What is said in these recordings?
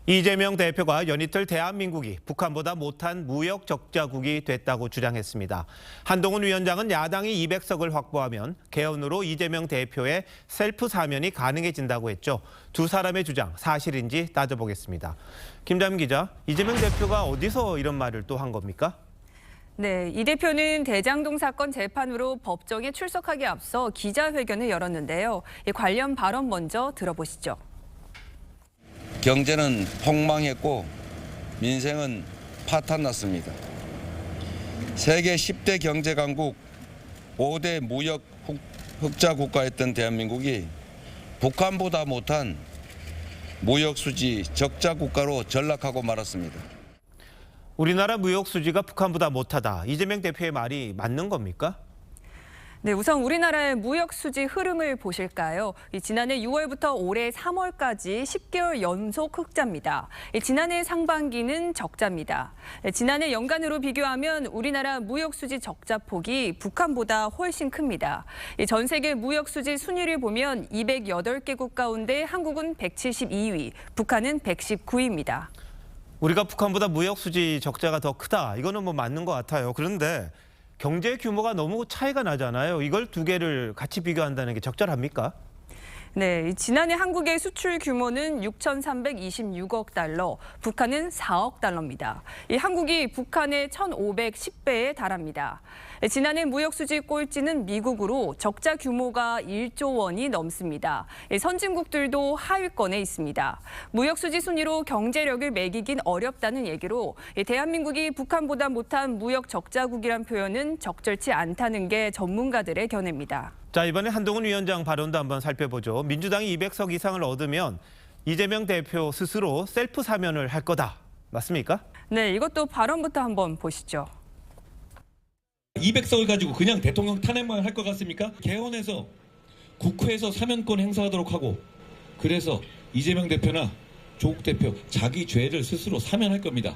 이재명 대표가 연이틀 대한민국이 북한보다 못한 무역 적자국이 됐다고 주장했습니다. 한동훈 위원장은 야당이 200석을 확보하면 개헌으로 이재명 대표의 셀프 사면이 가능해진다고 했죠. 두 사람의 주장 사실인지 따져보겠습니다. 김담 기자, 이재명 대표가 어디서 이런 말을 또 한 겁니까? 네, 이 대표는 대장동 사건 재판으로 법정에 출석하기 앞서 기자회견을 열었는데요. 이 관련 발언 먼저 들어보시죠. 경제는 폭망했고 민생은 파탄났습니다. 세계 10대 경제 강국 5대 무역 흑자 국가였던 대한민국이 북한보다 못한 무역 수지 적자 국가로 전락하고 말았습니다. 우리나라 무역 수지가 북한보다 못하다. 이재명 대표의 말이 맞는 겁니까? 네, 우선 우리나라의 무역 수지 흐름을 보실까요? 지난해 6월부터 올해 3월까지 10개월 연속 흑자입니다. 지난해 상반기는 적자입니다. 지난해 연간으로 비교하면 우리나라 무역 수지 적자 폭이 북한보다 훨씬 큽니다. 전 세계 무역 수지 순위를 보면 208개국 가운데 한국은 172위, 북한은 119위입니다. 우리가 북한보다 무역 수지 적자가 더 크다. 이거는 맞는 것 같아요. 그런데 경제 규모가 너무 차이가 나잖아요. 이걸 두 개를 같이 비교한다는 게 적절합니까? 네, 지난해 한국의 수출 규모는 6,326억 달러, 북한은 4억 달러입니다. 한국이 북한의 1,510배에 달합니다. 지난해 무역수지 꼴찌는 미국으로 적자 규모가 1조 원이 넘습니다. 선진국들도 하위권에 있습니다. 무역수지 순위로 경제력을 매기긴 어렵다는 얘기로 대한민국이 북한보다 못한 무역 적자국이란 표현은 적절치 않다는 게 전문가들의 견해입니다. 자, 이번에 한동훈 위원장 발언도 한번 살펴보죠. 민주당이 200석 이상을 얻으면 이재명 대표 스스로 셀프 사면을 할 거다. 맞습니까? 네, 이것도 발언부터 한번 보시죠. 200석을 가지고 그냥 대통령 탄핵만 할 것 같습니까? 개헌해서 국회에서 사면권 행사하도록 하고, 그래서 이재명 대표나 조국 대표 자기 죄를 스스로 사면할 겁니다.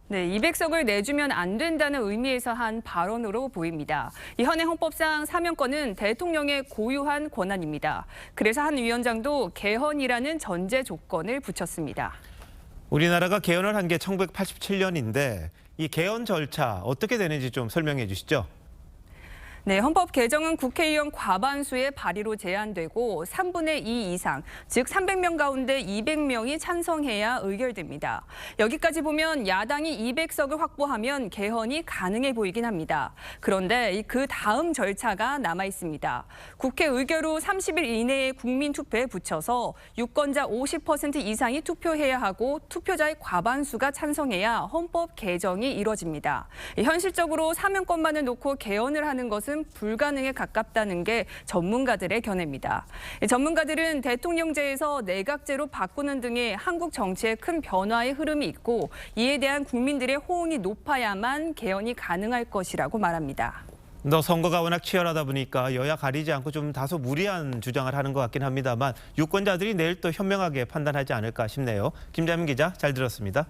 네, 200석을 내주면 안 된다는 의미에서 한 발언으로 보입니다. 현행 헌법상 사면권은 대통령의 고유한 권한입니다. 그래서 한 위원장도 개헌이라는 전제 조건을 붙였습니다. 우리나라가 개헌을 한 게 1987년인데 이 개헌 절차 어떻게 되는지 좀 설명해 주시죠. 네, 헌법 개정은 국회의원 과반수의 발의로 제한되고 3분의 2 이상, 즉 300명 가운데 200명이 찬성해야 의결됩니다. 여기까지 보면 야당이 200석을 확보하면 개헌이 가능해 보이긴 합니다. 그런데 그 다음 절차가 남아 있습니다. 국회 의결 후 30일 이내에 국민투표에 붙여서 유권자 50% 이상이 투표해야 하고 투표자의 과반수가 찬성해야 헌법 개정이 이뤄집니다. 현실적으로 사면권만을 놓고 개헌을 하는 것은 불가능에 가깝다는 게 전문가들의 견해입니다. 전문가들은 대통령제에서 내각제로 바꾸는 등의 한국 정치에 큰 변화의 흐름이 있고 이에 대한 국민들의 호응이 높아야만 개헌이 가능할 것이라고 말합니다. 선거가 워낙 치열하다 보니까 여야 가리지 않고 좀 다소 무리한 주장을 하는 것 같긴 합니다만 유권자들이 내일 또 현명하게 판단하지 않을까 싶네요. 김자민 기자, 잘 들었습니다.